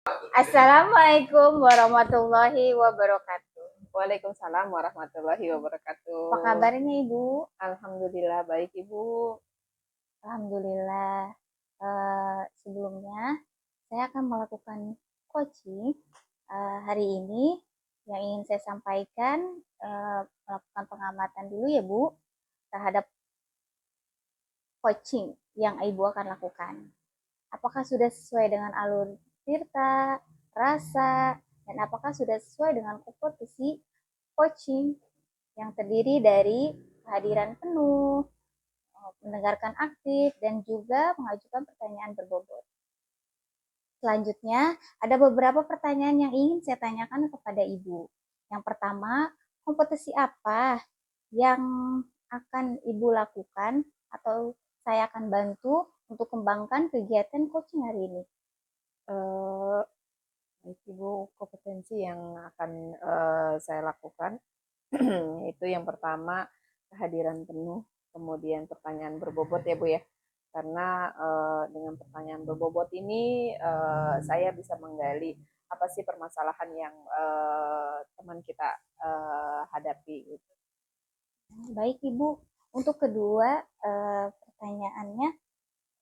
Assalamualaikum warahmatullahi wabarakatuh. Waalaikumsalam warahmatullahi Apa wabarakatuh. kabarnya Ibu? Alhamdulillah baik Ibu. Alhamdulillah. Sebelumnya saya akan melakukan coaching hari ini. Yang ingin saya sampaikan, melakukan pengamatan dulu ya Bu terhadap coaching yang Ibu akan lakukan. Apakah sudah sesuai dengan alur cerita, rasa, dan apakah sudah sesuai dengan kompetensi coaching yang terdiri dari kehadiran penuh, mendengarkan aktif, dan juga mengajukan pertanyaan berbobot. Selanjutnya, ada beberapa pertanyaan yang ingin saya tanyakan kepada Ibu. Yang pertama, kompetensi apa yang akan Ibu lakukan atau saya akan bantu untuk kembangkan kegiatan coaching hari ini? Eh, Baik Ibu, kompetensi yang akan saya lakukan itu yang pertama kehadiran penuh, kemudian pertanyaan berbobot ya Bu ya. Karena dengan pertanyaan berbobot ini saya bisa menggali apa sih permasalahan yang teman kita hadapi gitu. Baik Ibu, untuk kedua pertanyaannya,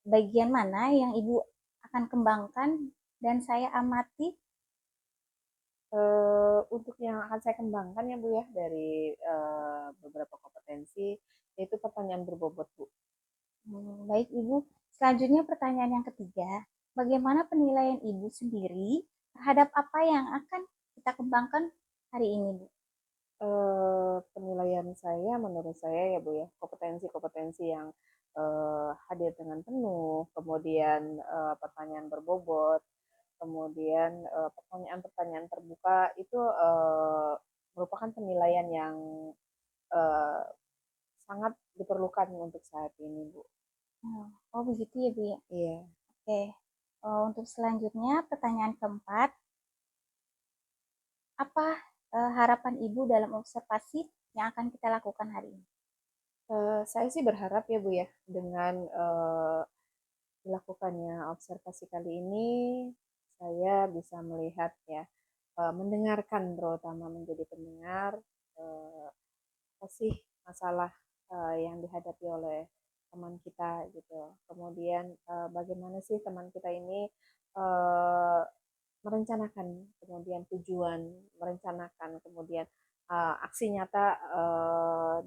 bagian mana yang Ibu akan kembangkan dan saya amati? Untuk yang akan saya kembangkan ya Bu ya dari beberapa kompetensi yaitu pertanyaan berbobot Bu. Baik Ibu, selanjutnya pertanyaan yang ketiga, bagaimana penilaian Ibu sendiri terhadap apa yang akan kita kembangkan hari ini Bu? Penilaian saya menurut saya ya Bu ya kompetensi-kompetensi yang hadir dengan penuh, kemudian pertanyaan berbobot, kemudian pertanyaan-pertanyaan terbuka itu merupakan penilaian yang eh, sangat diperlukan untuk saat ini Bu. Oh begitu ya Bu ya? Iya. Oke, untuk selanjutnya pertanyaan keempat, apa harapan Ibu dalam observasi yang akan kita lakukan hari ini? Saya sih berharap ya Bu ya dengan dilakukannya observasi kali ini saya bisa melihat ya mendengarkan terutama menjadi pendengar apa sih masalah yang dihadapi oleh teman kita gitu. Kemudian bagaimana sih teman kita ini eh, merencanakan kemudian tujuan, merencanakan kemudian aksi nyata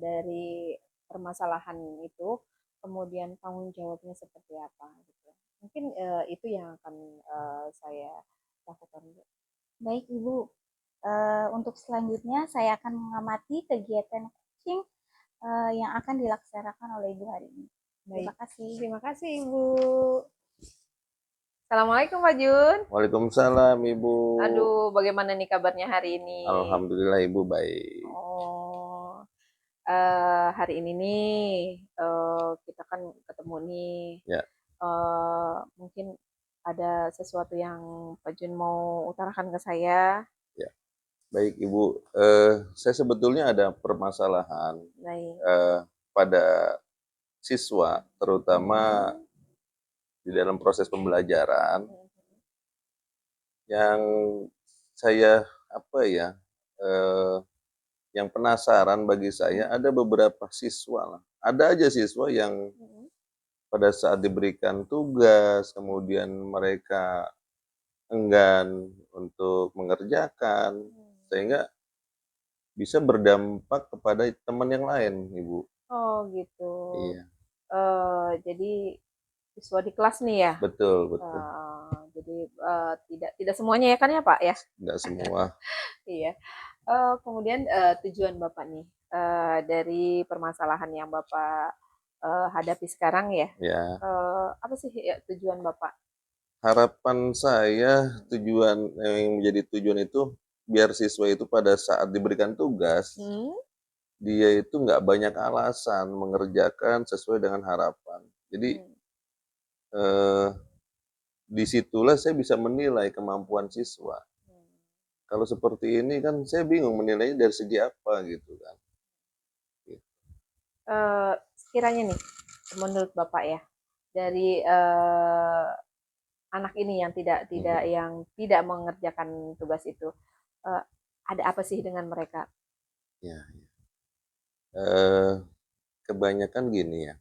dari permasalahan itu, kemudian tanggung jawabnya seperti apa gitu. Mungkin itu yang akan saya lakukan. Baik Ibu, untuk selanjutnya saya akan mengamati kegiatan coaching yang akan dilaksanakan oleh Ibu hari ini. Terima Baik, kasih. terima kasih Ibu. Assalamualaikum Pak Jun. Waalaikumsalam Ibu. Aduh, bagaimana nih kabarnya hari ini? Alhamdulillah Ibu baik. Oh, hari ini nih kita kan ketemu nih. Ya, Mungkin ada sesuatu yang Pak Jun mau utarakan ke saya. ya. Baik Ibu. Saya sebetulnya ada permasalahan Baik. pada siswa, terutama Hmm. di dalam proses pembelajaran yang saya apa ya, eh, yang penasaran bagi saya ada beberapa siswa lah. Ada aja siswa yang pada saat diberikan tugas, kemudian mereka enggan untuk mengerjakan, sehingga bisa berdampak kepada teman yang lain, Ibu. Oh gitu. Iya, Jadi siswa di kelas nih ya. betul, betul. Jadi tidak tidak semuanya ya kan ya Pak ya. Nggak semua. Iya. Kemudian tujuan Bapak nih dari permasalahan yang Bapak hadapi sekarang ya. Ya, Apa sih ya, tujuan Bapak? harapan saya yang menjadi tujuan itu biar siswa itu pada saat diberikan tugas, Hmm? dia itu nggak banyak alasan mengerjakan sesuai dengan harapan. Jadi Hmm. eh, disitulah saya bisa menilai kemampuan siswa. Kalau seperti ini kan saya bingung menilainya dari segi apa gitu kan. Sekiranya nih, menurut Bapak ya, dari anak ini yang tidak mengerjakan tugas itu, eh, ada apa sih dengan mereka? Ya, eh, kebanyakan gini ya.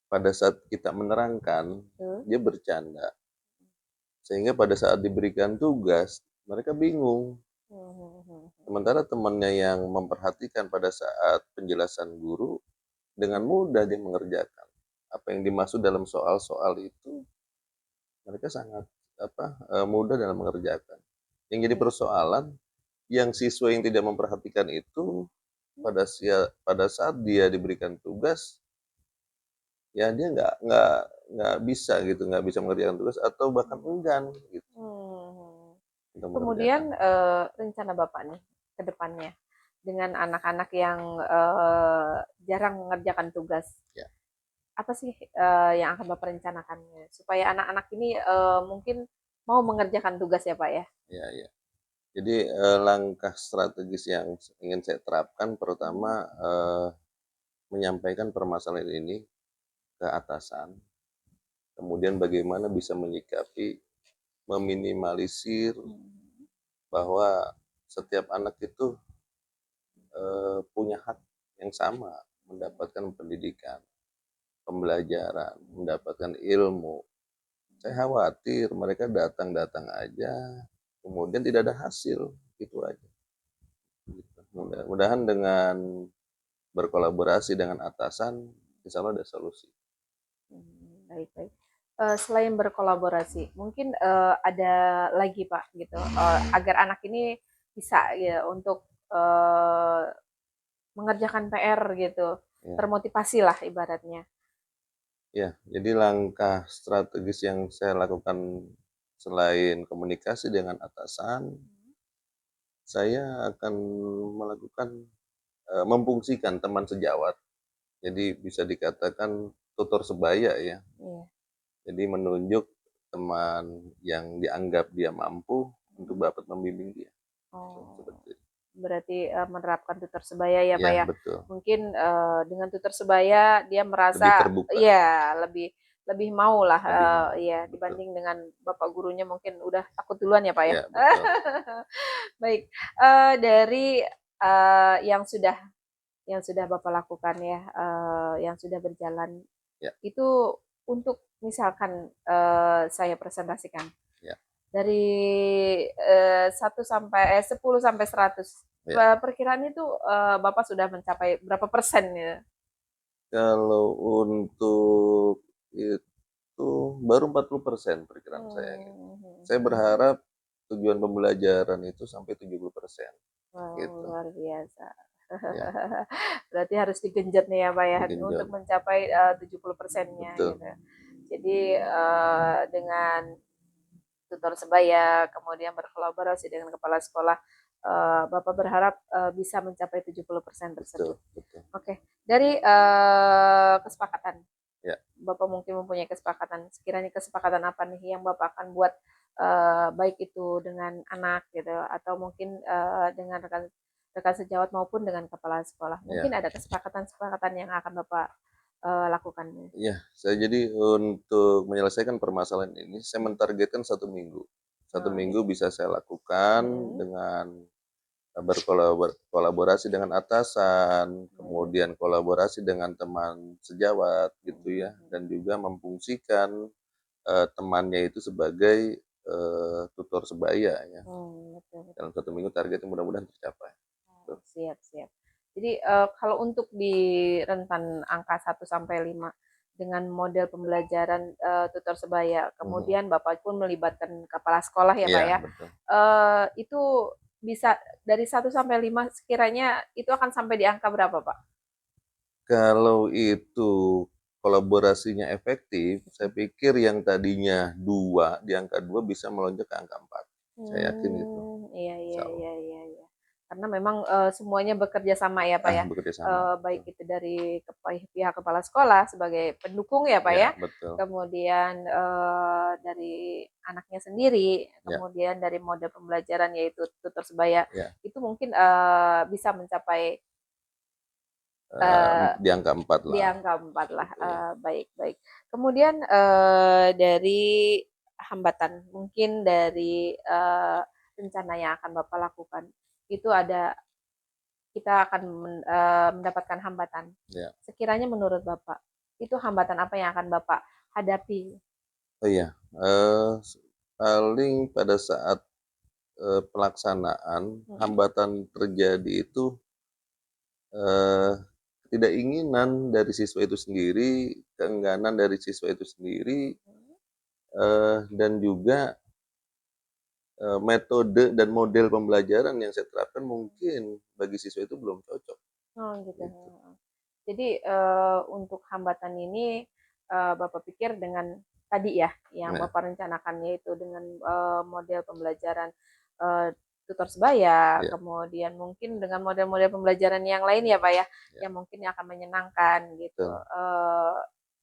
Pada saat kita menerangkan, Tuh. dia bercanda. Sehingga pada saat diberikan tugas, mereka bingung. Sementara temannya yang memperhatikan pada saat penjelasan guru, dengan mudah dia mengerjakan. Apa yang dimaksud dalam soal-soal itu, mereka sangat mudah dalam mengerjakan. Yang jadi persoalan, yang siswa yang tidak memperhatikan itu pada saat dia diberikan tugas, ya dia nggak bisa gitu, nggak bisa mengerjakan tugas atau bahkan enggan gitu untuk mengerjakan. Kemudian rencana Bapak nih ke depannya dengan anak-anak yang jarang mengerjakan tugas. Ya, Apa sih yang akan Bapak rencanakannya supaya anak-anak ini mungkin mau mengerjakan tugas ya Pak ya? ya, ya. Jadi langkah strategis yang ingin saya terapkan pertama menyampaikan permasalahan ini ke atasan. Kemudian bagaimana bisa menyikapi, meminimalisir bahwa setiap anak itu punya hak yang sama mendapatkan pendidikan, pembelajaran, mendapatkan ilmu. Saya khawatir mereka datang-datang aja, kemudian tidak ada hasil, itu aja. Mudah-mudahan dengan berkolaborasi dengan atasan, insya Allah ada solusi. Baik-baik. Selain berkolaborasi, mungkin ada lagi Pak gitu, agar anak ini bisa ya untuk mengerjakan PR gitu, Ya. termotivasi lah ibaratnya. Ya, jadi langkah strategis yang saya lakukan selain komunikasi dengan atasan, saya akan melakukan memfungsikan teman sejawat. Jadi bisa dikatakan tutor sebaya ya. Iya. Jadi menunjuk teman yang dianggap dia mampu untuk dapat membimbing dia. Oh, Seperti itu. berarti menerapkan tutor sebaya ya Pak Ya, ya. betul. Mungkin dengan tutor sebaya dia Lebih merasa terbuka. ya lebih lebih mau lah Lebih mau. ya Betul. dibanding dengan bapak gurunya mungkin udah takut duluan ya Pak ya. Ya, betul. Baik, dari yang sudah Bapak lakukan ya, yang sudah berjalan, Ya. itu untuk misalkan saya presentasikan Ya. dari 10 sampai 100, Ya. perkiraan itu Bapak sudah mencapai berapa persen ya? Kalau untuk itu baru 40% perkiraan saya. Saya berharap tujuan pembelajaran itu sampai 70%. Wow, Gitu. luar biasa. Ya. Berarti harus digenjot nih ya Pak ya Digenjot. untuk mencapai 70%-nya Betul. gitu. Jadi dengan tutor sebaya, kemudian berkolaborasi dengan kepala sekolah, Bapak berharap bisa mencapai 70% tersebut. Betul. Oke, dari kesepakatan, Ya. Bapak mungkin mempunyai kesepakatan. Sekiranya kesepakatan apa nih yang Bapak akan buat baik itu dengan anak gitu, atau mungkin dengan rekan rekan sejawat maupun dengan kepala sekolah. Mungkin ada kesepakatan-kesepakatan yang akan Bapak lakukan. Iya, saya jadi untuk menyelesaikan permasalahan ini, saya mentargetkan 1 minggu. 1 minggu bisa saya lakukan dengan berkolaborasi dengan atasan, kemudian kolaborasi dengan teman sejawat gitu ya, dan juga memfungsikan temannya itu sebagai tutor sebaya ya. Dalam 1 minggu targetnya mudah-mudahan tercapai. Siap. Jadi kalau untuk di rentan angka 1 sampai 5 dengan model pembelajaran tutor sebaya, kemudian Bapak pun melibatkan kepala sekolah ya Pak Iya, ya, betul. itu bisa dari 1 sampai 5 sekiranya itu akan sampai di angka berapa Pak? Kalau itu kolaborasinya efektif, saya pikir yang tadinya 2, di angka 2 bisa melonjak ke angka 4. Saya yakin itu. Iya. Karena memang semuanya bekerja sama ya Pak ya, Bekerja sama. baik itu dari pihak kepala sekolah sebagai pendukung ya Pak ya, Betul. kemudian dari anaknya sendiri, Ya. kemudian dari model pembelajaran yaitu tutor sebaya, Ya. itu mungkin bisa mencapai Di angka 4 di lah. angka 4 lah. Gitu ya. Baik. Kemudian dari hambatan mungkin dari rencana yang akan Bapak lakukan. Itu kita akan mendapatkan hambatan. Ya. Sekiranya menurut Bapak, itu hambatan apa yang akan Bapak hadapi? Oh iya, paling pada saat pelaksanaan hambatan terjadi itu ketidakingginan dari siswa itu sendiri, keengganan dari siswa itu sendiri, dan juga metode dan model pembelajaran yang saya terapkan mungkin bagi siswa itu belum cocok. Oh gitu. Gitu. Jadi untuk hambatan ini Bapak pikir dengan tadi ya yang Nah, Bapak rencanakan yaitu dengan model pembelajaran tutor sebaya, ya, kemudian mungkin dengan model-model pembelajaran yang lain ya Pak ya, ya, yang mungkin akan menyenangkan gitu, betul,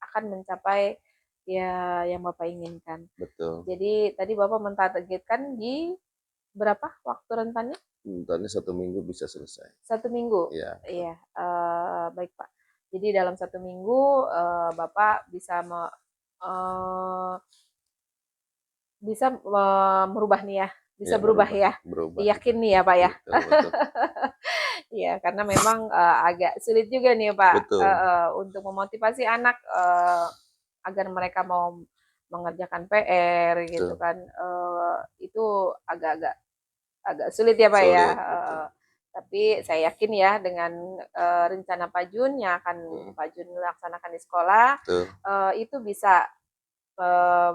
akan mencapai ya yang Bapak inginkan. betul. Jadi tadi Bapak mentargetkan di berapa waktu rentannya? Bentarnya 1 minggu bisa selesai. 1 minggu? Ya, Iya, baik Pak. Jadi dalam 1 minggu Bapak eh, bisa merubah nih ya, bisa ya berubah berubah, ya, berubah itu. yakin nih ya Pak ya. Betul, betul, Iya, karena memang agak sulit juga nih Pak betul, untuk memotivasi anak agar mereka mau mengerjakan PR gitu betul, kan, itu agak sulit ya Pak ya. sulit, betul. Tapi saya yakin ya dengan rencana Pak Jun yang akan Hmm, Pak Jun laksanakan di sekolah, betul, itu bisa eh,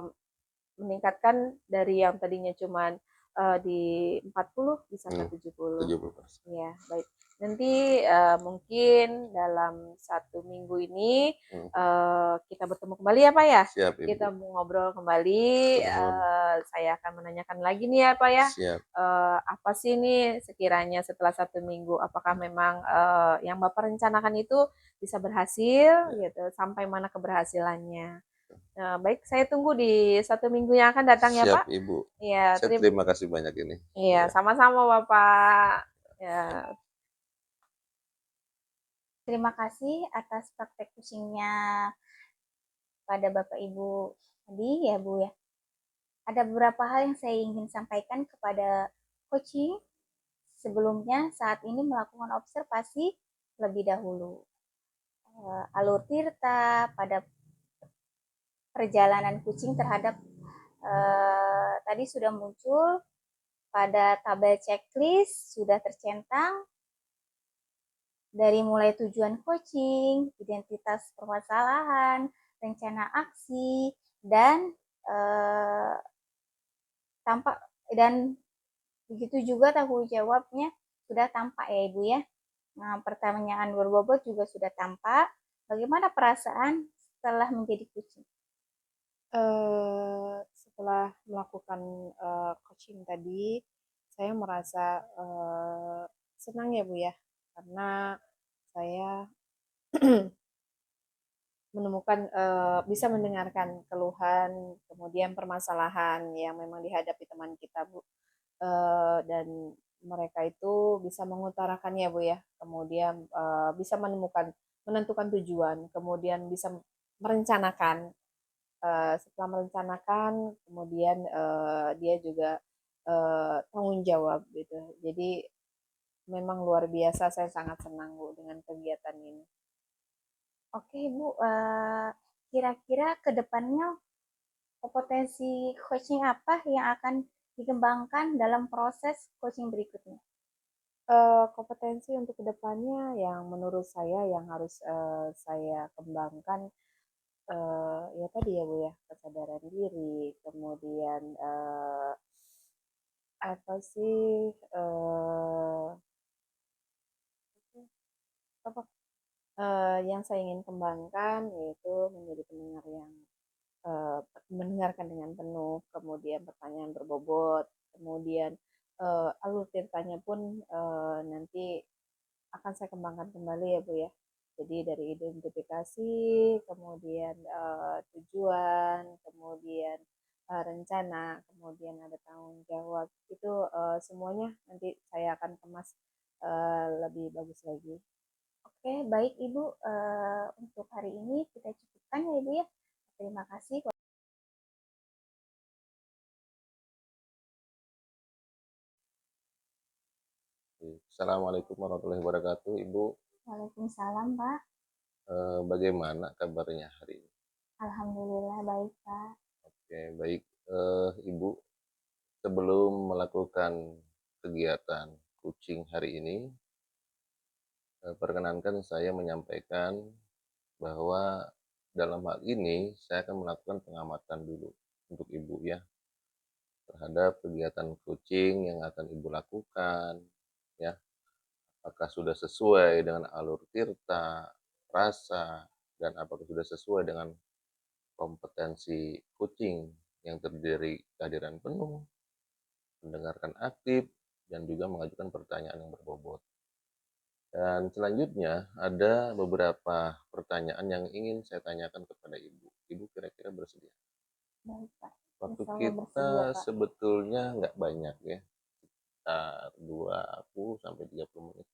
meningkatkan dari yang tadinya cuman di 40 bisa ke hmm, 70. 70%. Ya, baik. Nanti mungkin dalam 1 minggu ini Hmm, kita bertemu kembali ya Pak ya. siap Ibu, Kita mau ngobrol kembali. mohon, Saya akan menanyakan lagi nih ya Pak ya. siap. Apa sih nih sekiranya setelah 1 minggu? Apakah Hmm, memang yang Bapak rencanakan itu bisa berhasil ya, gitu? Sampai mana keberhasilannya? Nah, baik, saya tunggu di 1 minggu yang akan datang ya siap Pak. Ibu. Iya, Saya terima kasih banyak ini. iya, Ya, sama-sama Bapak. Ya. Terima kasih atas praktek coachingnya pada Bapak Ibu tadi ya Bu ya. Ada beberapa hal yang saya ingin sampaikan kepada coaching. Sebelumnya saat ini melakukan observasi lebih dahulu. Alur Tirta pada perjalanan kucing terhadap tadi sudah muncul pada tabel checklist, sudah tercentang dari mulai tujuan coaching, identitas permasalahan, rencana aksi, dan tampak dan begitu juga tanggung jawabnya sudah tampak ya Ibu ya. Nah, pertanyaan berbobot juga sudah tampak. Bagaimana perasaan setelah menjadi kucing? Setelah melakukan coaching tadi, saya merasa senang ya Bu ya, karena saya menemukan bisa mendengarkan keluhan, kemudian permasalahan yang memang dihadapi teman kita Bu. Dan mereka itu bisa mengutarakannya Bu ya, kemudian bisa menentukan tujuan, kemudian bisa merencanakan. Setelah merencanakan, kemudian dia juga tanggung jawab gitu. Jadi memang luar biasa, saya sangat senang Bu dengan kegiatan ini. Oke Bu, kira-kira ke depannya kompetensi coaching apa yang akan dikembangkan dalam proses coaching berikutnya? Kompetensi untuk kedepannya yang menurut saya yang harus saya kembangkan ya tadi ya Bu ya, kesadaran diri, kemudian apa sih apa yang saya ingin kembangkan yaitu menjadi pendengar yang mendengarkan dengan penuh, kemudian pertanyaan berbobot, kemudian alur ceritanya pun nanti akan saya kembangkan kembali ya Bu ya. Jadi dari identifikasi, kemudian tujuan, kemudian rencana, kemudian ada tanggung jawab, itu semuanya nanti saya akan kemas lebih bagus lagi. Oke, baik Ibu. Untuk hari ini kita cukupkan ya Ibu ya. Terima kasih. Assalamualaikum warahmatullahi wabarakatuh, Ibu. Waalaikumsalam, Pak. Bagaimana kabarnya hari ini? Alhamdulillah baik, Pak. Oke, baik. Ibu, sebelum melakukan kegiatan coaching hari ini, perkenankan saya menyampaikan bahwa dalam hal ini saya akan melakukan pengamatan dulu untuk Ibu ya, terhadap kegiatan coaching yang akan Ibu lakukan ya. Apakah sudah sesuai dengan alur tirta, rasa, dan apakah sudah sesuai dengan kompetensi coaching yang terdiri dari kehadiran penuh, mendengarkan aktif, dan juga mengajukan pertanyaan yang berbobot. Dan selanjutnya ada beberapa pertanyaan yang ingin saya tanyakan kepada Ibu. Ibu kira-kira bersedia? Baik, Pak. Waktu Insya Allah kita bersedia, Pak. sebetulnya nggak banyak ya, sekitar 20 sampai 30 menit.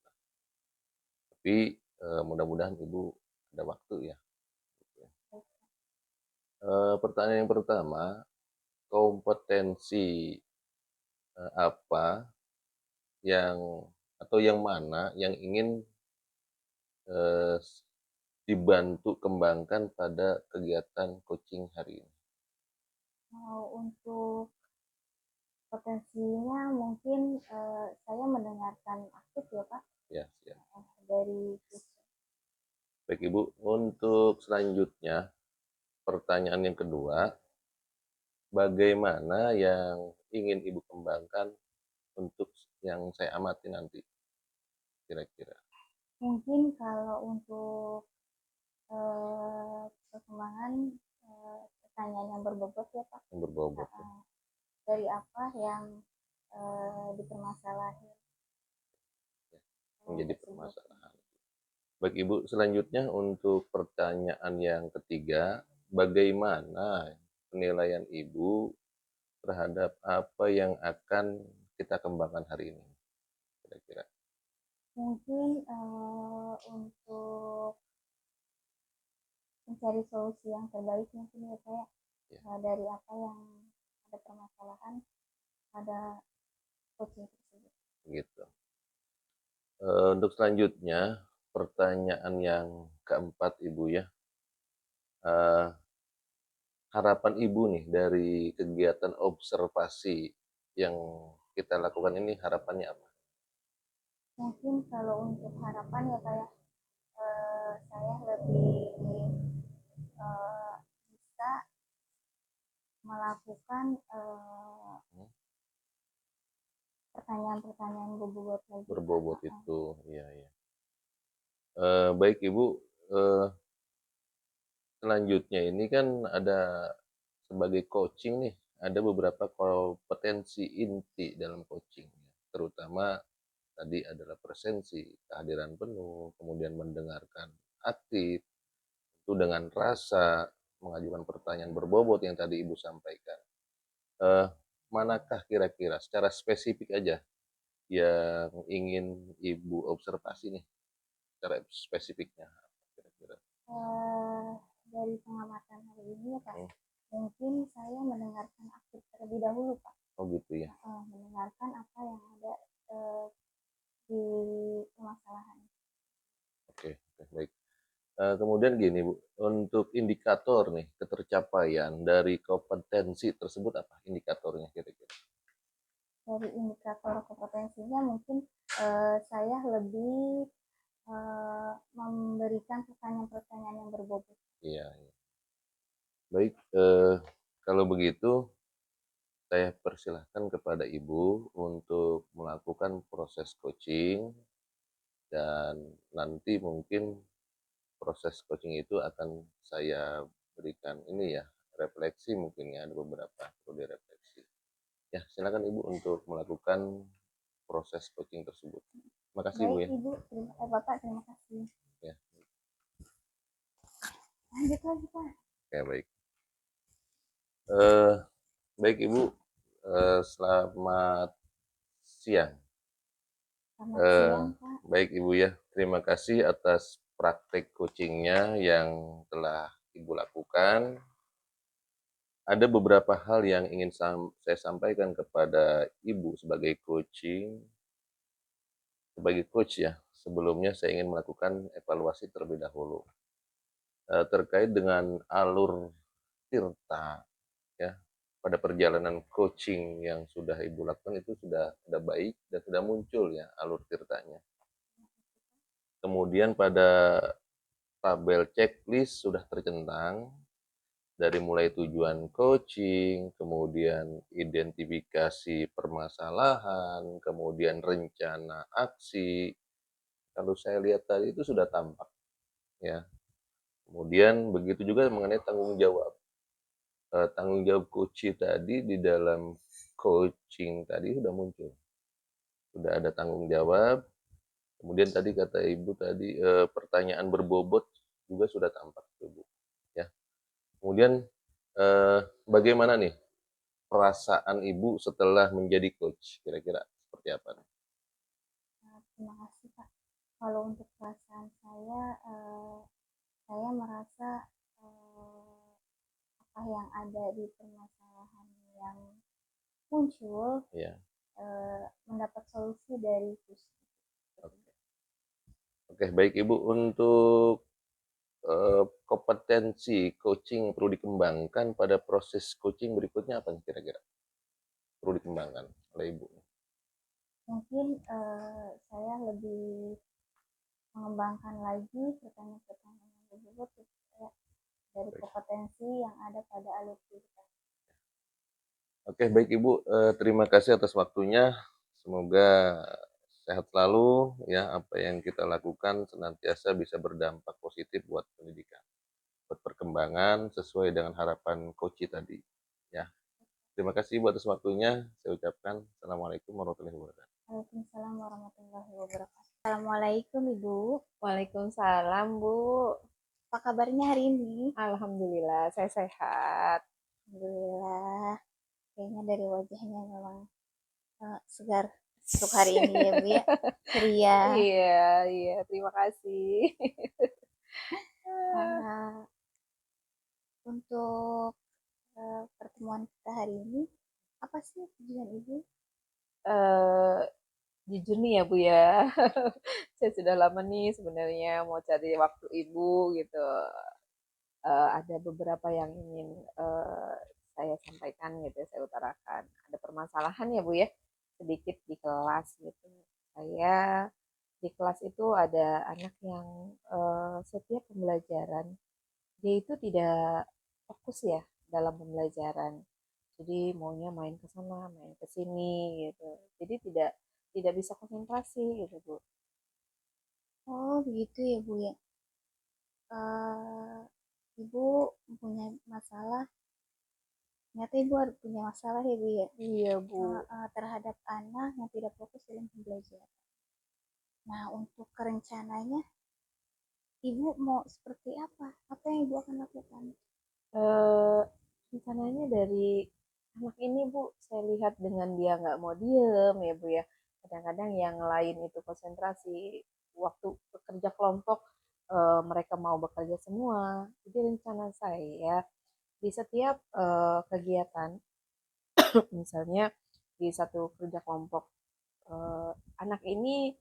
Tapi mudah-mudahan Ibu ada waktu ya. Pertanyaan yang pertama, kompetensi apa yang atau yang mana yang ingin eh, dibantu kembangkan pada kegiatan coaching hari ini? Untuk potensinya mungkin saya mendengarkan aktif ya, Pak, Ya, siap. dari siswa. Baik Ibu, untuk selanjutnya pertanyaan yang kedua, bagaimana yang ingin Ibu kembangkan untuk yang saya amati nanti kira-kira? Mungkin kalau untuk perkembangan pertanyaan yang berbobot ya, Pak. Yang berbobot ya. Dari apa yang dipermasalahin Menjadi tersebut. permasalahan. Baik Ibu, selanjutnya untuk pertanyaan yang ketiga, bagaimana penilaian Ibu terhadap apa yang akan kita kembangkan hari ini? Kira-kira. Mungkin untuk mencari solusi yang terbaik mungkin ya, Pak, Ya. dari apa yang ada permasalahan pada coaching tersebut. Gitu. Untuk selanjutnya, pertanyaan yang keempat Ibu ya. Eh, Harapan Ibu nih dari kegiatan observasi yang kita lakukan ini, harapannya apa? Mungkin kalau untuk harapan ya, Pak, ya, saya lebih bisa melakukan pertanyaan-pertanyaan berbobot lagi, Berbobot Pak. itu, iya ya. Baik Ibu, eh, selanjutnya ini kan ada sebagai coaching nih, ada beberapa kompetensi inti dalam coaching, terutama tadi adalah presensi, kehadiran penuh, kemudian mendengarkan aktif, itu dengan rasa, mengajukan pertanyaan berbobot yang tadi Ibu sampaikan. Eh, Manakah kira-kira secara spesifik aja yang ingin Ibu observasi nih, secara spesifiknya kira-kira? Dari pengamatan hari ini ya, Pak, mungkin saya mendengarkan aktif terlebih dahulu, Pak. Oh gitu ya. Mendengarkan apa yang ada di permasalahan. Oke, baik. Kemudian gini Bu, untuk indikator nih ketercapaian dari kompetensi tersebut apa indikatornya kira-kira? Dari indikator kompetensinya mungkin saya lebih memberikan pertanyaan-pertanyaan yang berbobot. Iya, iya. Baik, kalau begitu saya persilahkan kepada Ibu untuk melakukan proses coaching dan nanti mungkin proses coaching itu akan saya berikan ini ya, refleksi mungkin ya, ada beberapa perlu direfleksi. Ya, silakan Ibu untuk melakukan proses coaching tersebut. Terima kasih Bu Baik ya. Ibu, Bapak terima kasih. Ya, Lanjut lagi, Pak. oke, baik. Baik Ibu, selamat siang. Selamat siang, Pak. Baik Ibu ya, terima kasih atas praktek coachingnya yang telah Ibu lakukan. Ada beberapa hal yang ingin saya sampaikan kepada Ibu sebagai coaching. sebagai coach ya, sebelumnya saya ingin melakukan evaluasi terlebih dahulu terkait dengan alur Tirta ya pada perjalanan coaching yang sudah Ibu lakukan itu sudah baik dan sudah muncul ya alur Tirtanya. Kemudian pada tabel checklist sudah tercentang dari mulai tujuan coaching, kemudian identifikasi permasalahan, kemudian rencana aksi. Kalau saya lihat tadi itu sudah tampak ya. Kemudian begitu juga mengenai tanggung jawab. Tanggung jawab coach tadi di dalam coaching tadi sudah muncul. Sudah ada tanggung jawab. Kemudian tadi kata Ibu tadi pertanyaan berbobot juga sudah tampak Ibu. Ya. Kemudian bagaimana nih perasaan Ibu setelah menjadi coach? Kira-kira seperti apa? Terima kasih Pak. Kalau untuk perasaan saya merasa apa yang ada di permasalahan yang muncul Ya. mendapat solusi dari coach. Oke, baik Ibu. Untuk kompetensi coaching perlu dikembangkan pada proses coaching berikutnya apa kira-kira? Perlu dikembangkan oleh Ibu. Mungkin saya lebih mengembangkan lagi pertanyaan-pertanyaan yang berbobot supaya dari kompetensi yang ada pada alur kita. Oke, baik Ibu. Terima kasih atas waktunya. Semoga sehat selalu ya, apa yang kita lakukan senantiasa bisa berdampak positif buat pendidikan, buat perkembangan sesuai dengan harapan coach tadi ya. Terima kasih Ibu atas waktunya. Saya ucapkan Assalamualaikum warahmatullahi wabarakatuh. Waalaikumsalam warahmatullahi wabarakatuh. Assalamualaikum Ibu. Waalaikumsalam, Bu. Apa kabarnya hari ini? Alhamdulillah, saya sehat. Alhamdulillah. Kayaknya dari wajahnya memang segar untuk hari ini ya Bu ya. Ceria. Iya, terima kasih. Untuk pertemuan kita hari ini, apa sih tujuan Ibu? Jujur nih ya Bu ya, saya sudah lama nih sebenarnya mau cari waktu Ibu gitu. Ada beberapa yang ingin saya sampaikan gitu, saya utarakan. Ada permasalahan ya Bu ya, sedikit di kelas gitu. Saya di kelas itu ada anak yang setiap pembelajaran dia itu tidak fokus ya dalam pembelajaran. Jadi maunya main ke sana, main ke sini gitu. Jadi tidak bisa konsentrasi gitu Bu. Oh begitu ya Bu ya. Ibu punya masalah, ternyata Ibu punya masalah ya Bu ya. Iya Bu. Terhadap anak yang tidak fokus dalam pembelajaran. Nah untuk rencananya, Ibu mau seperti apa? Apa yang Ibu akan lakukan? Rencananya dari anak ini Bu, saya lihat dengan dia nggak mau diem ya Bu ya. Kadang-kadang yang lain itu konsentrasi, waktu bekerja kelompok mereka mau bekerja semua. Jadi rencana saya di setiap kegiatan, misalnya di satu kerja kelompok, anak ini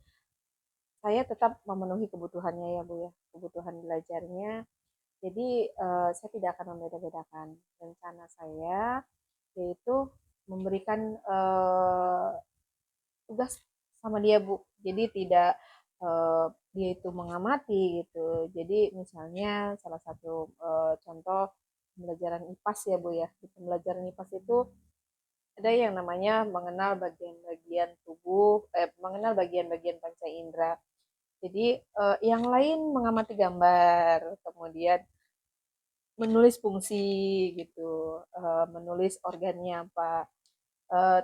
saya tetap memenuhi kebutuhannya ya Bu ya, kebutuhan belajarnya. Jadi saya tidak akan membeda-bedakan. Rencana saya yaitu memberikan tugas sama dia Bu. Jadi tidak dia itu mengamati gitu. Jadi misalnya salah satu contoh pembelajaran IPAS ya Bu ya. Di pembelajaran IPAS itu ada yang namanya mengenal bagian-bagian tubuh, mengenal bagian-bagian panca indera. Jadi yang lain mengamati gambar, kemudian menulis fungsi gitu, menulis organnya apa.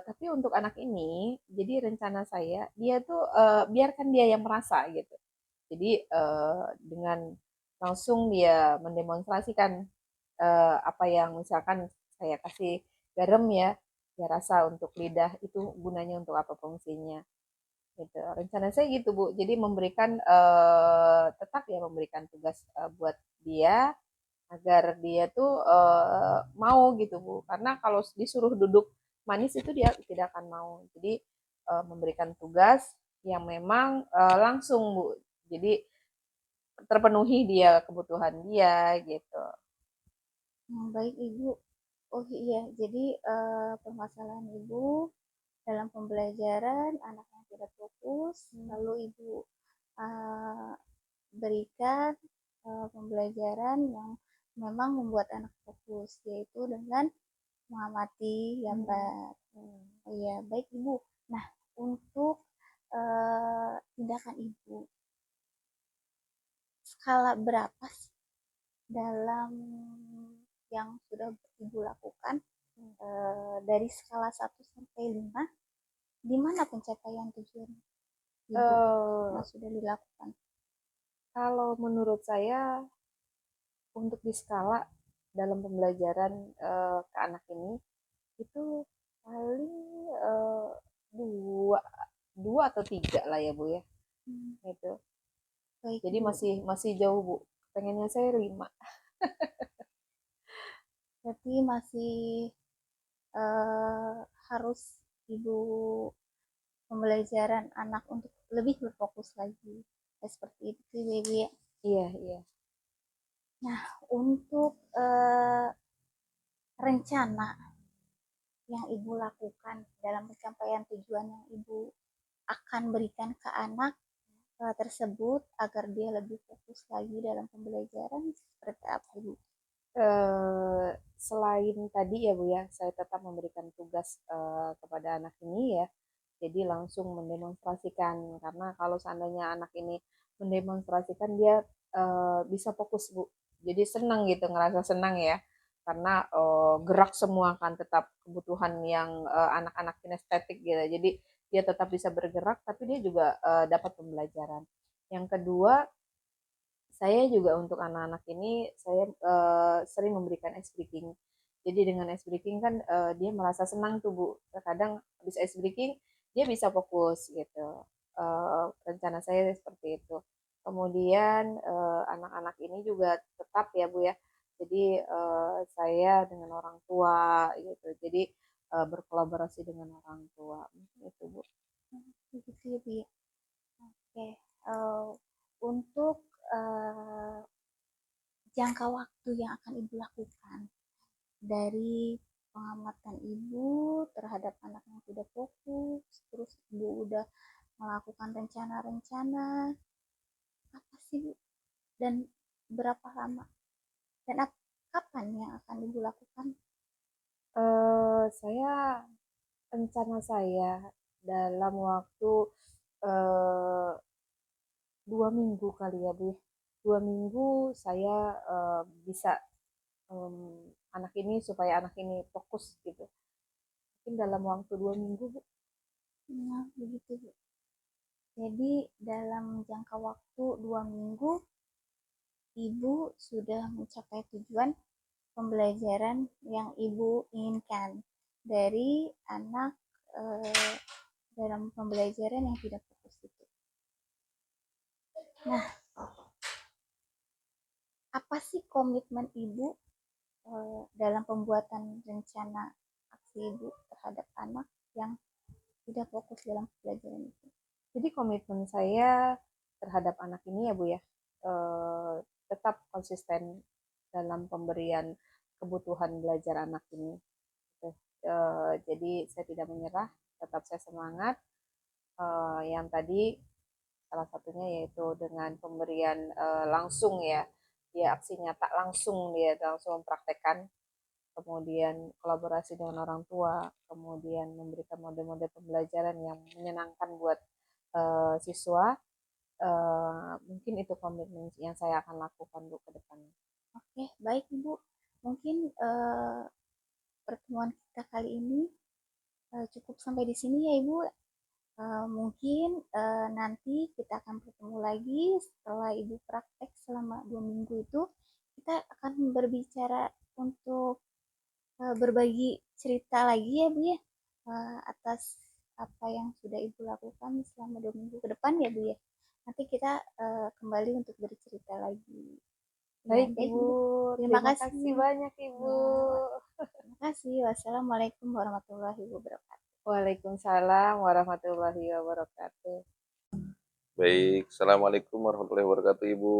Tapi untuk anak ini, jadi rencana saya dia tuh biarkan dia yang merasa gitu. Jadi dengan langsung dia mendemonstrasikan apa yang misalkan saya kasih garam ya, dia rasa untuk lidah itu gunanya untuk apa fungsinya gitu. Rencana saya gitu Bu. Jadi memberikan tetap ya memberikan tugas buat dia agar dia tuh mau gitu Bu. Karena kalau disuruh duduk manis itu dia tidak akan mau. Jadi memberikan tugas yang memang langsung Bu. Jadi terpenuhi dia kebutuhan dia gitu. Baik Ibu. Oh iya, jadi permasalahan Ibu dalam pembelajaran anak yang tidak fokus, lalu Ibu uh, berikan pembelajaran yang memang membuat anak fokus, yaitu dengan mengamati gambar. Oh iya, baik Ibu. Nah, untuk tindakan Ibu, skala berapa sih dalam yang sudah Ibu lakukan dari skala 1 sampai 5, di mana pencapaian tujuan Ibu yang sudah dilakukan? Kalau menurut saya untuk di skala dalam pembelajaran ke anak ini itu paling dua dua atau tiga lah ya Bu ya. Gitu. Baik, Jadi Bu. masih jauh Bu. Pengennya saya 5. Berarti masih harus Ibu pembelajaran anak untuk lebih berfokus lagi. Ya, seperti itu ya, Ibu ya. Iya, iya. Nah, untuk rencana yang Ibu lakukan dalam pencapaian tujuan yang Ibu akan berikan ke anak tersebut agar dia lebih fokus lagi dalam pembelajaran, seperti apa Ibu? Selain tadi ya Bu ya, saya tetap memberikan tugas kepada anak ini ya. Jadi langsung mendemonstrasikan, karena kalau seandainya anak ini mendemonstrasikan dia bisa fokus Bu. Jadi senang gitu, ngerasa senang ya. Karena gerak semua kan tetap kebutuhan yang anak-anak kinestetik gitu. Jadi dia tetap bisa bergerak, tapi dia juga dapat pembelajaran. Yang kedua, saya juga untuk anak-anak ini saya sering memberikan ice breaking. Jadi dengan ice breaking kan dia merasa senang tuh Bu. Terkadang habis ice breaking dia bisa fokus gitu. Rencana saya seperti itu. Kemudian anak-anak ini juga tetap ya Bu ya. Jadi saya dengan orang tua gitu. Jadi berkolaborasi dengan orang tua itu Bu. Begitu ya, Bu. Oke, untuk jangka waktu yang akan Ibu lakukan dari pengamatan Ibu terhadap anak yang tidak fokus, terus Ibu udah melakukan rencana-rencana, apa sih Bu? Dan berapa lama? Dan kapan yang akan Ibu lakukan? Saya rencana saya dalam waktu eh, 2 minggu kali ya Bu. 2 minggu saya bisa em, anak ini supaya anak ini fokus gitu. Mungkin dalam waktu 2 minggu Bu. Nah, begitu Bu. Jadi dalam jangka waktu 2 minggu, Ibu sudah mencapai tujuan pembelajaran yang Ibu inginkan dari anak dalam pembelajaran yang tidak fokus itu. Nah, apa sih komitmen Ibu dalam pembuatan rencana aksi Ibu terhadap anak yang tidak fokus dalam pembelajaran itu? Jadi komitmen saya terhadap anak ini ya Bu ya, tetap konsisten dalam pemberian kebutuhan belajar anak ini. Jadi saya tidak menyerah, tetap saya semangat. Yang tadi salah satunya yaitu dengan pemberian langsung ya, dia aksi nyata langsung, dia langsung mempraktekkan, kemudian kolaborasi dengan orang tua, kemudian memberikan mode-mode pembelajaran yang menyenangkan buat siswa. Mungkin itu komitmen yang saya akan lakukan Bu ke depannya. Oke, baik Ibu. Mungkin pertemuan kita kali ini cukup sampai di sini ya Ibu. Mungkin nanti kita akan bertemu lagi setelah Ibu praktek selama 2 minggu itu. Kita akan berbicara untuk berbagi cerita lagi ya Bu ya, atas apa yang sudah Ibu lakukan selama 2 minggu ke depan ya Bu ya. Nanti kita kembali untuk bercerita lagi. Ya, Baik baik Ibu, Bu. terima Terima kasih kasih. banyak Ibu. Terima kasih. Wassalamualaikum warahmatullahi wabarakatuh. Waalaikumsalam warahmatullahi wabarakatuh. Baik, Assalamualaikum warahmatullahi wabarakatuh, Ibu.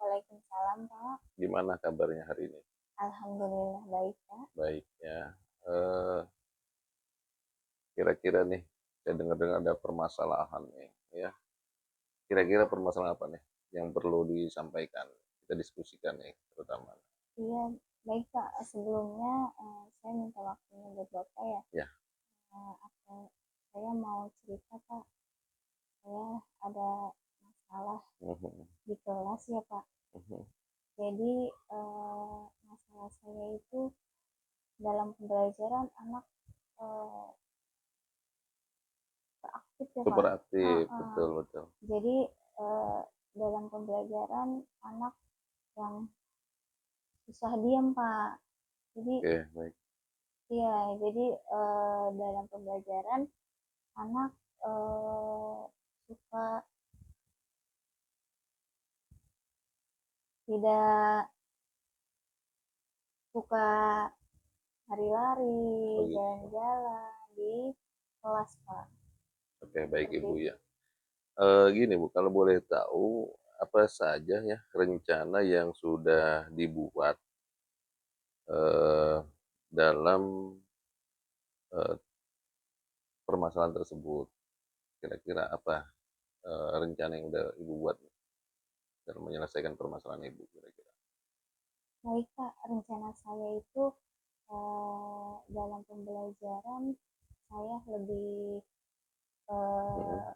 Waalaikumsalam, Pak. Gimana kabarnya hari ini? Alhamdulillah baik, Pak. Baik ya. Eh, Kira-kira nih, saya dengar-dengar ada permasalahan nih, ya. Kira-kira permasalahan apa nih yang perlu disampaikan? Kita diskusikan nih, terutama. Iya, baik, Pak. Sebelumnya saya minta waktunya buat Bapak ya. Ya. Saya mau cerita, Pak. Saya ada masalah Mhm, di kelas ya, Pak. mhm. Jadi masalah saya itu dalam pembelajaran anak eh, aktif ya, Super Pak. aktif, betul betul. Jadi dalam pembelajaran anak yang susah diam, Pak. Jadi Oke, baik. iya, jadi dalam pembelajaran anak suka tidak suka lari-lari, Oh, gitu. jalan-jalan di kelas, Pak. Oke, baik Seperti Ibu itu. ya. Gini Bu, kalau boleh tahu apa saja ya rencana yang sudah dibuat eh, dalam eh, permasalahan tersebut? Kira-kira apa rencana yang udah Ibu buat dalam menyelesaikan permasalahan Ibu kira-kira? Baik, Pak. Rencana saya itu dalam pembelajaran saya Mhm. eh,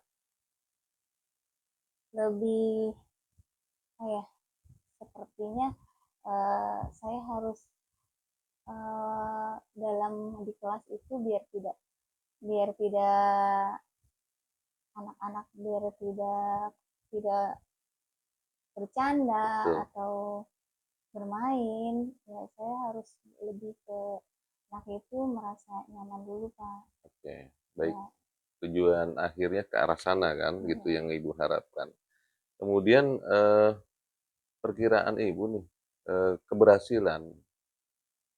lebih ya sepertinya saya harus dalam di kelas itu biar tidak anak-anak biar tidak tidak bercanda Betul. atau bermain, ya saya harus lebih ke anak itu merasa nyaman dulu, Pak. Oke, baik. Ya, Tujuan akhirnya ke arah sana kan, gitu ya. yang Ibu harapkan. Kemudian perkiraan Ibu nih keberhasilan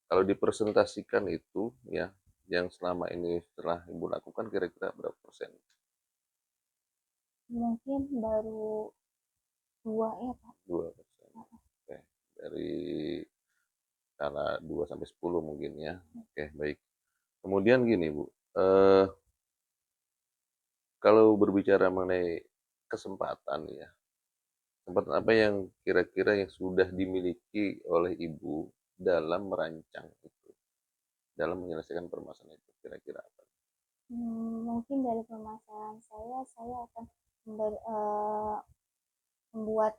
kalau dipresentasikan itu ya yang selama ini setelah Ibu lakukan kira-kira berapa persen? Mungkin baru 2 ya, Pak. 2%. Oke. Dari skala 2 sampai 10 mungkin ya. Oke, baik. Kemudian gini, Bu. Eh, Kalau berbicara mengenai kesempatan ya, kesempatan apa yang kira-kira yang sudah dimiliki oleh Ibu dalam merancang itu, dalam menyelesaikan permasalahan itu, kira-kira apa? Mungkin dari permasalahan saya akan membuat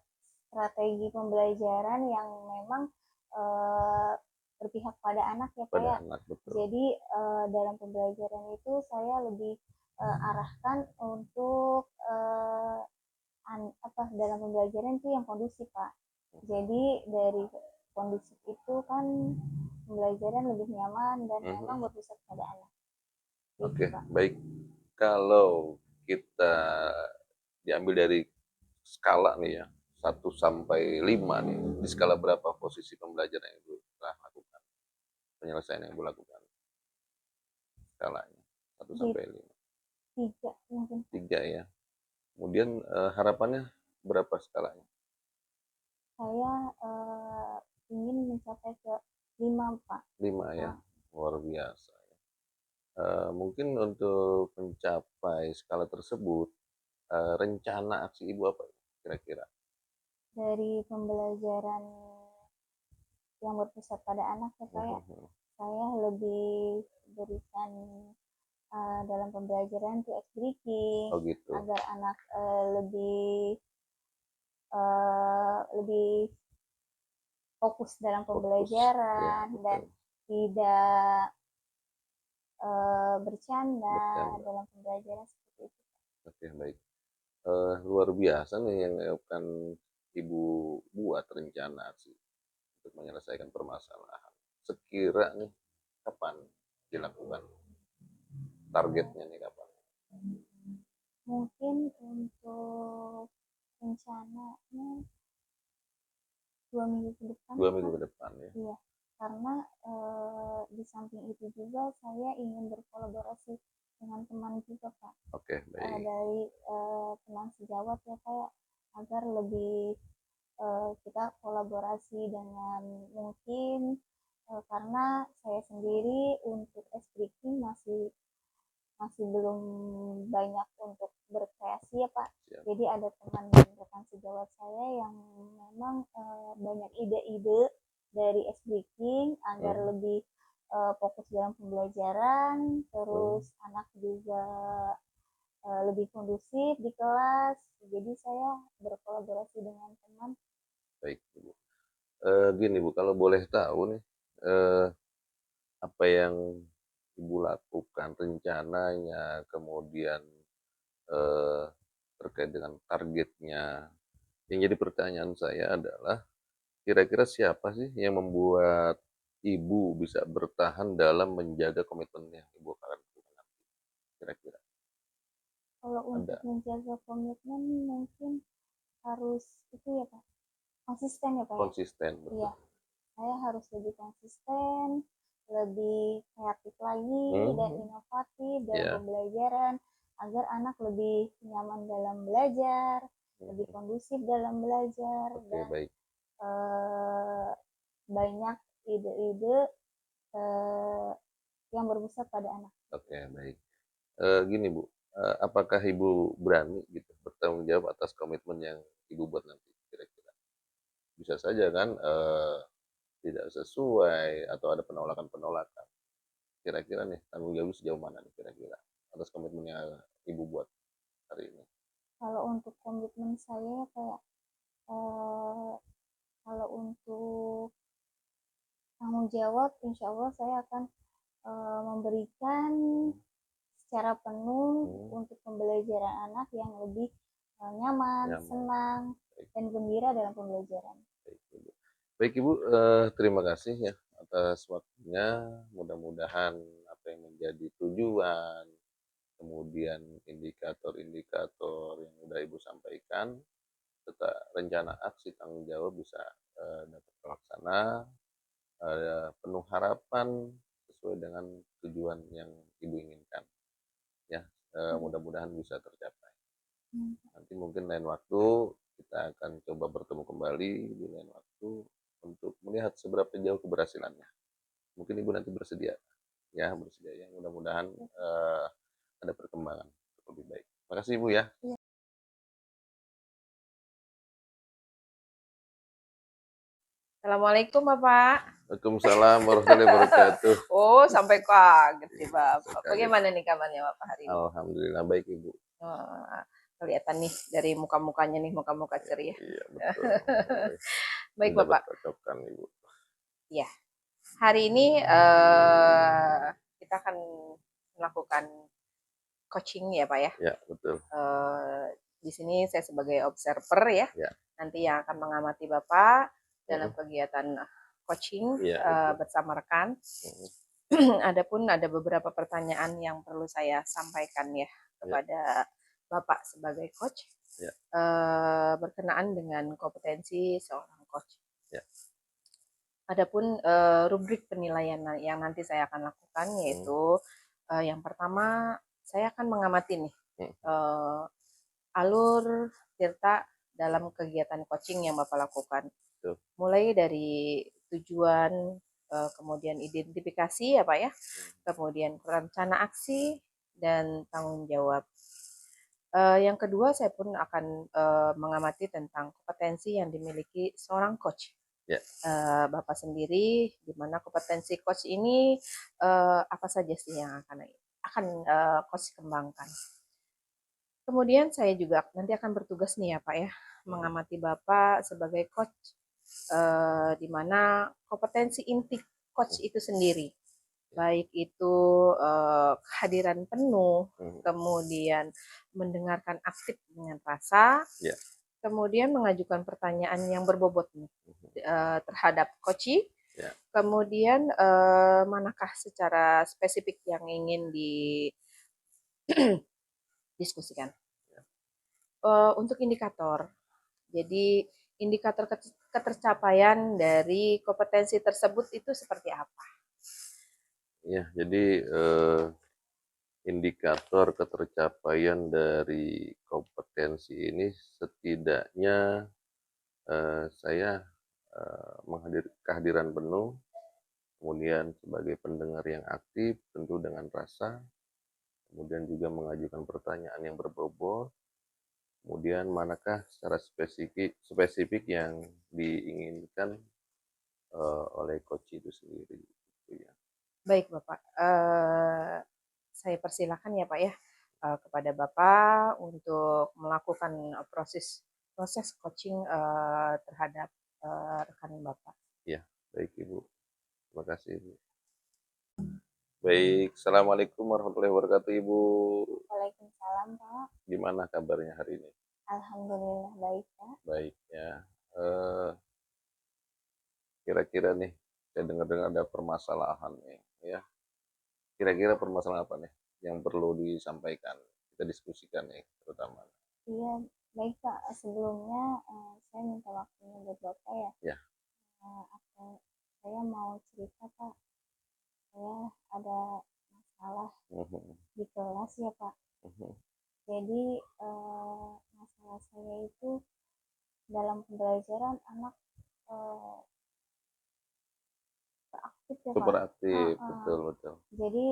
strategi pembelajaran yang memang eh, berpihak pada anak ya, Pak Pada ya. anak, betul. Jadi dalam pembelajaran itu saya lebih arahkan untuk apa dalam pembelajaran itu yang kondusif, Pak. Jadi dari kondusif itu kan pembelajaran lebih nyaman dan memang Mhm. berpusat pada anak. Gitu, Oke, Pak. baik. Kalau kita diambil dari skala nih ya, 1 sampai 5 nih, di skala berapa posisi pembelajaran yang Ibu telah lakukan, penyelesaian yang Ibu lakukan, skalanya, satu Di sampai 5. 3 mungkin. 3 ya. Kemudian harapannya berapa skalanya? Saya ingin mencapai ke 5, Pak. 5 ya, Nah, luar biasa. Mungkin untuk mencapai skala tersebut, rencana aksi Ibu apa kira-kira? dari pembelajaran yang berpusat pada anak ya, Pak ya, Mhm. saya lebih berikan dalam pembelajaran itu ice breaking Oh gitu. agar anak lebih fokus dalam Fokus. Ya, pembelajaran dan betul. tidak bercanda Bercanda. dalam pembelajaran seperti itu. Oke, baik. Luar biasa nih yang akan Ibu buat rencana sih untuk menyelesaikan permasalahan. Sekira nih kapan dilakukan? Targetnya nih kapan? Mungkin untuk rencananya 2 minggu ke depan, 2 minggu Pak. ke depan ya. Iya, karena di samping itu juga saya ingin berkolaborasi dengan teman juga Pak. Oke, baik. Dari teman sejawat ya kayak agar lebih kita kolaborasi dengan mungkin karena saya sendiri untuk ice breaking masih masih belum banyak untuk berkreasi ya Pak. Siap. Jadi ada teman dan rekan sejawat saya yang memang banyak ide-ide dari ice breaking agar lebih fokus dalam pembelajaran, terus anak juga lebih kondusif di kelas. Jadi saya berkolaborasi dengan teman. Baik, Ibu. Gini Bu, kalau boleh tahu nih, apa yang Ibu lakukan, rencananya, kemudian eh, terkait dengan targetnya. Yang jadi pertanyaan saya adalah, kira-kira siapa sih yang membuat Ibu bisa bertahan dalam menjaga komitmen yang Ibu akan lakukan nanti? Kira-kira Kalau untuk ada menjaga komitmen mungkin harus itu ya Pak, konsisten ya Pak ya. konsisten, Iya, betul. saya harus lebih konsisten, lebih kreatif lagi dan inovatif dalam Ya, pembelajaran agar anak lebih nyaman dalam belajar, lebih kondusif dalam belajar oke, dan baik. banyak ide-ide yang berpusat pada anak. Oke, baik. Gini Bu, apakah Ibu berani gitu bertanggung jawab atas komitmen yang Ibu buat nanti? Kira-kira bisa saja kan tidak sesuai atau ada penolakan-penolakan. Kira-kira nih tanggung jawab sejauh mana nih kira-kira atas komitmen yang Ibu buat hari ini? Kalau untuk komitmen saya kayak eh, kalau untuk tanggung jawab, insya Allah saya akan memberikan secara penuh untuk pembelajaran anak yang lebih nyaman, senang, dan gembira dalam pembelajaran. Baik, Ibu. Baik, Ibu, terima kasih ya atas waktunya. Mudah-mudahan apa yang menjadi tujuan, kemudian indikator-indikator yang sudah Ibu sampaikan, serta rencana aksi tanggung jawab bisa dapat terlaksana, penuh harapan sesuai dengan tujuan yang Ibu inginkan. Ya, mudah-mudahan bisa tercapai. Nanti mungkin lain waktu kita akan coba bertemu kembali di lain waktu untuk melihat seberapa jauh keberhasilannya. Mungkin Ibu nanti bersedia, ya bersedia ya. Mudah-mudahan ada perkembangan lebih baik. Terima kasih Ibu ya. Assalamualaikum Bapak. Waalaikumsalam warahmatullahi wabarakatuh. Oh, sampai kaget sih Bapak. Kaget. Bagaimana nih kabarnya Bapak hari ini? Alhamdulillah baik Ibu. Kelihatan nih dari muka-mukanya nih, muka-muka ceria. Iya betul. Baik Sudah Bapak. bercocokkan Ibu. Ya, hari ini kita akan melakukan coaching ya Pak ya. Ya betul. Di sini saya sebagai observer ya. Ya. Nanti yang akan mengamati Bapak dalam kegiatan coaching bersama rekan. Adapun ada beberapa pertanyaan yang perlu saya sampaikan ya kepada Bapak sebagai coach berkenaan dengan kompetensi seorang coach. Adapun rubrik penilaian yang nanti saya akan lakukan yaitu yang pertama saya akan mengamati nih alur Tirta dalam kegiatan coaching yang Bapak lakukan. Mulai dari tujuan, kemudian identifikasi ya Pak ya, kemudian rencana aksi, dan tanggung jawab. Yang kedua saya pun akan mengamati tentang kompetensi yang dimiliki seorang coach. Bapak sendiri, di mana kompetensi coach ini apa saja sih yang akan coach kembangkan. Kemudian saya juga nanti akan bertugas nih ya Pak ya, mengamati Bapak sebagai coach, di mana kompetensi inti coach itu sendiri, baik itu kehadiran penuh, kemudian mendengarkan aktif dengan rasa, kemudian mengajukan pertanyaan yang berbobot nih, terhadap coach, kemudian manakah secara spesifik yang ingin diskusikan. Untuk indikator, jadi indikator ketercapaian dari kompetensi tersebut itu seperti apa? Ya, jadi indikator ketercapaian dari kompetensi ini setidaknya saya kehadiran penuh, kemudian sebagai pendengar yang aktif tentu dengan rasa, kemudian juga mengajukan pertanyaan yang berbobot, kemudian manakah secara spesifik yang diinginkan oleh coach itu sendiri, gitu ya. Baik Bapak, saya persilakan ya Pak ya kepada Bapak untuk melakukan proses coaching terhadap rekan Bapak. Ya, baik Ibu. Terima kasih Ibu. Baik, Assalamualaikum warahmatullahi wabarakatuh Ibu. Waalaikumsalam, Pak. Gimana kabarnya hari ini? Alhamdulillah baik, Pak. Baik ya. Kira-kira nih, saya dengar-dengar ada permasalahan nih, ya. Kira-kira permasalahan apa nih yang perlu disampaikan? Kita diskusikan nih, terutama. Iya, baik Pak. Sebelumnya saya minta waktunya buat Bapak ya. Ya. Saya mau cerita Pak. Saya ada masalah di kelas ya Pak. Jadi masalah saya itu dalam pembelajaran anak beraktif ya Pak. Super aktif, betul. Jadi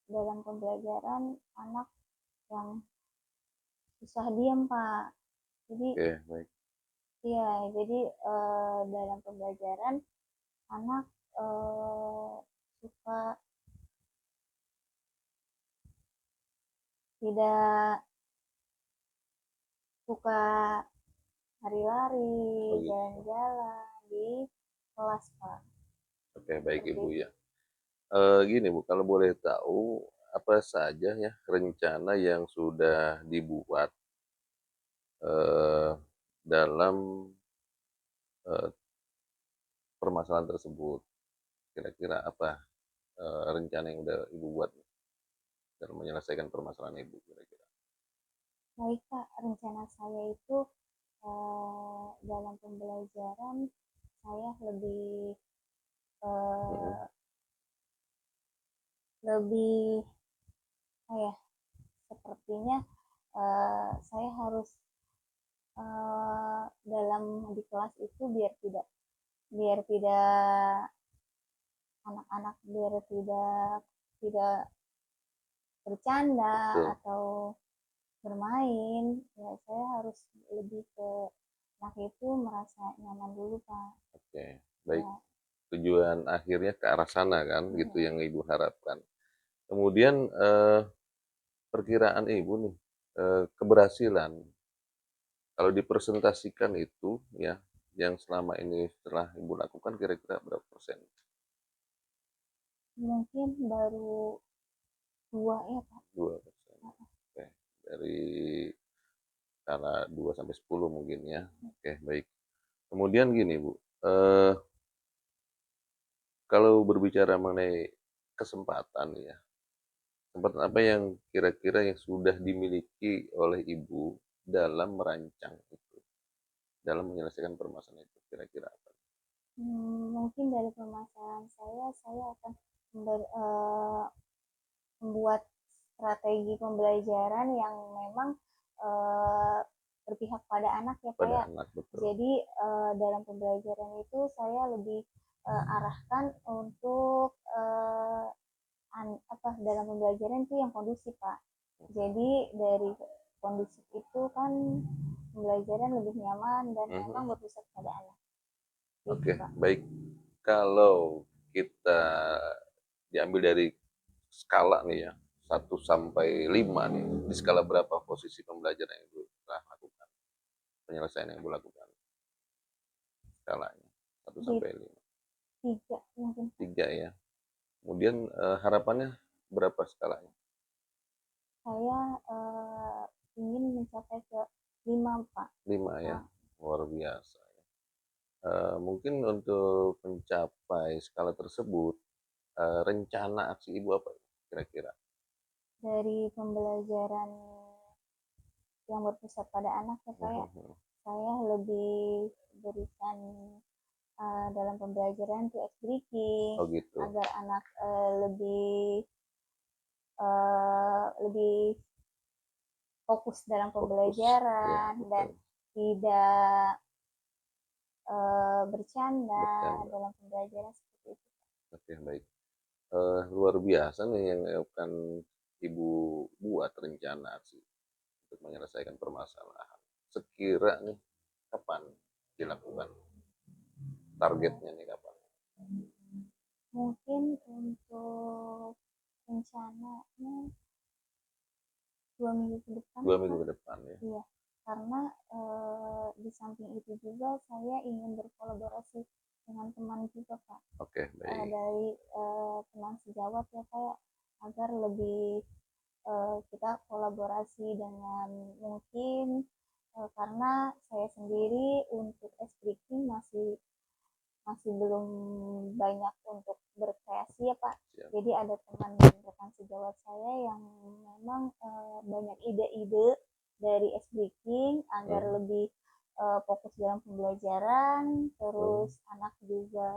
dalam pembelajaran anak yang susah diam Pak. Jadi Oke, baik. iya, jadi dalam pembelajaran anak suka tidak suka lari-lari, Oh, gitu. jalan-jalan di kelas Pak. Oke, baik Seperti Ibu itu. ya. Gini Bu, kalau boleh tahu apa saja ya rencana yang sudah dibuat dalam permasalahan tersebut? Kira-kira apa rencana yang udah Ibu buat dalam menyelesaikan permasalahan Ibu kira-kira? Baik Pak, rencana saya itu dalam pembelajaran saya lebih sepertinya saya harus dalam di kelas itu biar tidak anak-anak biar tidak bercanda Betul. atau bermain, ya saya harus lebih ke anak itu merasa nyaman dulu Pak. Oke, baik. Ya. Tujuan akhirnya ke arah sana kan, gitu yang Ibu harapkan. Kemudian perkiraan Ibu nih, keberhasilan kalau dipresentasikan itu ya, yang selama ini setelah Ibu lakukan kira-kira berapa persen? Mungkin baru 2 ya Pak. 2%. Oke, dari skala 2 sampai 10 mungkin ya. Oke, baik. Kemudian gini Bu, kalau berbicara mengenai kesempatan ya, kesempatan apa yang kira-kira yang sudah dimiliki oleh Ibu dalam merancang itu, dalam menyelesaikan permasalahan itu, kira-kira apa? Mungkin dari permasalahan saya akan membuat strategi pembelajaran yang memang berpihak pada anak ya Pak Pada ya. anak, betul. Jadi dalam pembelajaran itu saya lebih arahkan untuk dalam pembelajaran itu yang kondusif Pak. Jadi dari kondusif itu kan pembelajaran lebih nyaman dan memang berpusat pada anak. Gitu, Oke, Pak. baik. Kalau kita diambil dari skala nih ya, 1 sampai 5 nih, di skala berapa posisi pembelajaran yang Ibu telah lakukan? Penyelesaian yang Ibu lakukan? Skalanya, 1 sampai 5. 3 mungkin. 3 ya. Kemudian harapannya berapa skalanya? Saya ingin mencapai ke 5 Pak. 5 ya, luar biasa. Mungkin untuk mencapai skala tersebut, rencana aksi Ibu apa kira-kira? Dari pembelajaran yang berpusat pada anak ya Pak ya, saya lebih berikan dalam pembelajaran itu ice breaking Oh gitu. agar anak lebih lebih fokus dalam Fokus, pembelajaran ya, dan betul. tidak bercanda Bercanda. dalam pembelajaran seperti itu. Oke, baik. Luar biasa nih yang akan Ibu buat rencana sih untuk menyelesaikan permasalahan. Sekira nih kapan dilakukan? Targetnya nih kapan? Mungkin untuk rencananya 2 minggu ke depan. 2 minggu ke depan ya. Iya, karena di samping itu juga saya ingin berkolaborasi dengan teman juga Pak. Oke, baik. Dari teman sejawat ya Pak, agar lebih kita kolaborasi dengan mungkin karena saya sendiri untuk speaking masih belum banyak untuk berkreasi ya Pak. Siap. Jadi ada teman rekan sejawat saya yang memang banyak ide-ide dari speaking agar lebih fokus dalam pembelajaran, terus anak juga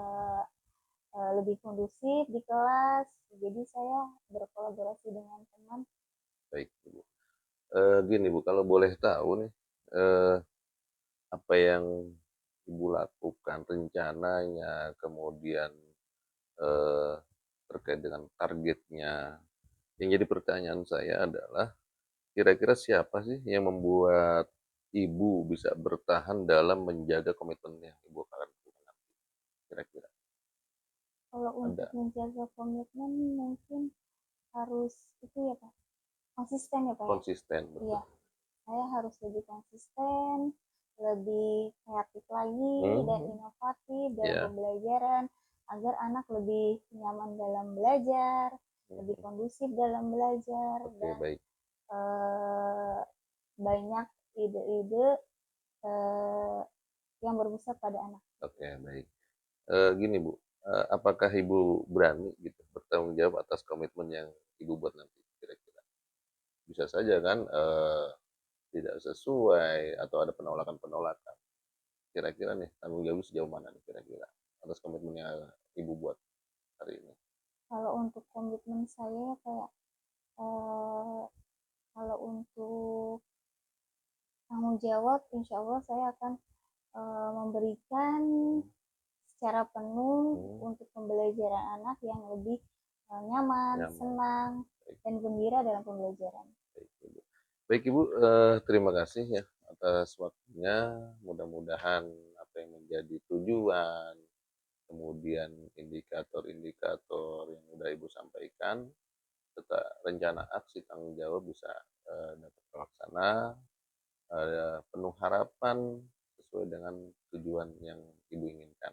lebih kondusif di kelas. Jadi saya berkolaborasi dengan teman. Baik, Ibu. Gini Bu, kalau boleh tahu nih, apa yang Ibu lakukan, rencananya, kemudian eh, terkait dengan targetnya. Yang jadi pertanyaan saya adalah, kira-kira siapa sih yang membuat Ibu bisa bertahan dalam menjaga komitmen yang Ibu akan lakukan nanti? Kira-kira Kalau untuk ada menjaga komitmen mungkin harus itu ya Pak, konsisten ya Pak ya. konsisten, betul. Iya, saya harus lebih konsisten, lebih kreatif lagi dan inovatif dalam Ya, pembelajaran agar anak lebih nyaman dalam belajar, lebih kondusif dalam belajar oke, dan baik. banyak ide-ide yang berpusat pada anak. Oke, baik. Gini Bu, apakah Ibu berani gitu bertanggung jawab atas komitmen yang Ibu buat nanti? Kira-kira bisa saja kan tidak sesuai atau ada penolakan-penolakan. Kira-kira nih tanggung jawab sejauh mana nih kira-kira atas komitmen yang Ibu buat hari ini? Kalau untuk komitmen saya kayak kalau untuk tanggung jawab, insya Allah saya akan memberikan secara penuh untuk pembelajaran anak yang lebih nyaman, senang, dan gembira dalam pembelajaran. Baik Ibu, terima kasih ya atas waktunya. Mudah-mudahan apa yang menjadi tujuan, kemudian indikator-indikator yang sudah Ibu sampaikan, serta rencana aksi tanggung jawab bisa dapat terlaksana, penuh harapan sesuai dengan tujuan yang Ibu inginkan.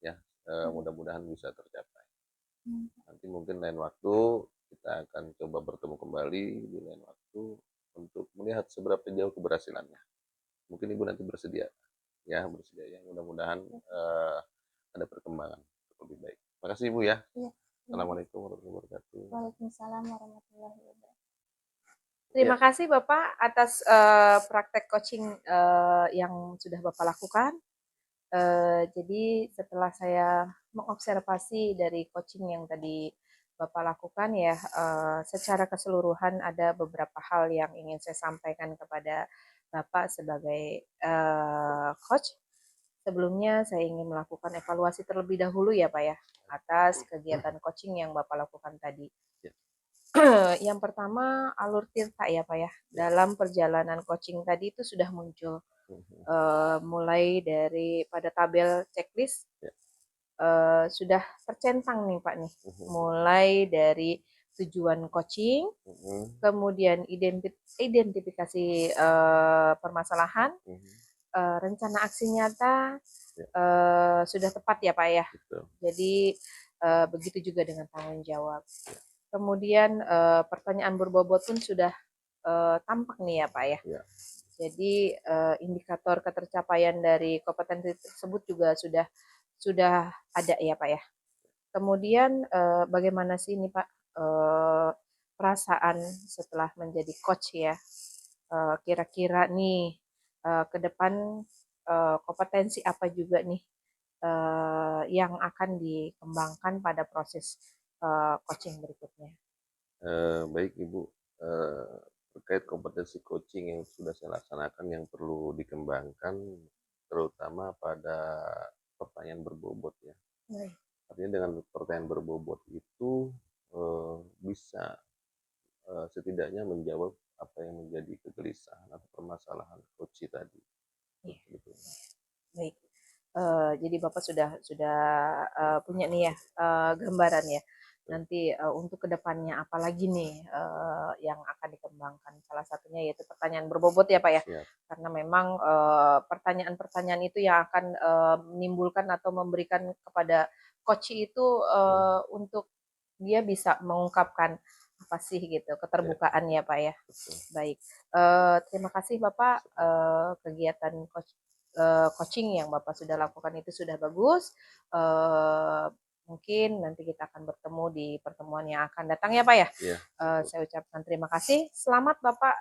Ya, mudah-mudahan bisa tercapai. Nanti mungkin lain waktu kita akan coba bertemu kembali di lain waktu untuk melihat seberapa jauh keberhasilannya. Mungkin Ibu nanti bersedia ya. Mudah-mudahan ada perkembangan lebih baik. Terima kasih Ibu ya. Iya. Assalamualaikum warahmatullahi wabarakatuh. Waalaikumsalam warahmatullahi wabarakatuh. Terima kasih Bapak atas praktek coaching yang sudah Bapak lakukan. Jadi setelah saya mengobservasi dari coaching yang tadi Bapak lakukan ya, secara keseluruhan ada beberapa hal yang ingin saya sampaikan kepada Bapak sebagai coach. Sebelumnya saya ingin melakukan evaluasi terlebih dahulu ya Pak ya, atas kegiatan coaching yang Bapak lakukan tadi. Yang pertama alur tirta ya Pak ya. Dalam perjalanan coaching tadi itu sudah muncul mulai dari pada tabel checklist sudah tercentang nih Pak nih. Mulai dari tujuan coaching, kemudian identifikasi permasalahan, rencana aksi nyata sudah tepat ya Pak ya. Jadi begitu juga dengan tanggung jawab. Kemudian pertanyaan berbobot pun sudah tampak nih ya Pak ya. Jadi indikator ketercapaian dari kompetensi tersebut juga sudah ada ya Pak ya. Kemudian bagaimana sih ini Pak perasaan setelah menjadi coach ya? Kira-kira nih ke depan kompetensi apa juga nih yang akan dikembangkan pada proses coaching berikutnya? Baik Ibu, terkait kompetensi coaching yang sudah saya laksanakan yang perlu dikembangkan, terutama pada pertanyaan berbobot ya. Baik. Artinya dengan pertanyaan berbobot itu bisa setidaknya menjawab apa yang menjadi kegelisahan atau permasalahan coach tadi. Iya. Gitu. Baik. Jadi Bapak sudah punya nih ya gambaran ya. Nanti untuk kedepannya apalagi nih yang akan dikembangkan. Salah satunya yaitu pertanyaan berbobot ya Pak ya. Siap. Karena memang pertanyaan-pertanyaan itu yang akan menimbulkan atau memberikan kepada coach itu untuk dia bisa mengungkapkan apa sih gitu keterbukaan ya Pak ya. Betul. Baik. Terima kasih Bapak kegiatan coaching yang Bapak sudah lakukan itu sudah bagus. Mungkin nanti kita akan bertemu di pertemuan yang akan datang ya Pak ya. Iya. Saya ucapkan terima kasih. Selamat Bapak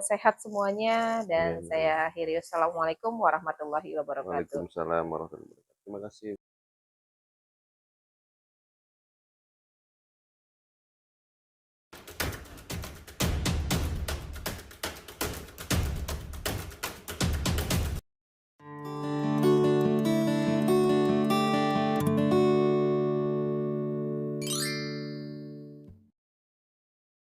sehat semuanya dan Amin. saya akhiri. Assalamualaikum warahmatullahi wabarakatuh. Waalaikumsalam warahmatullahi wabarakatuh. Terima kasih.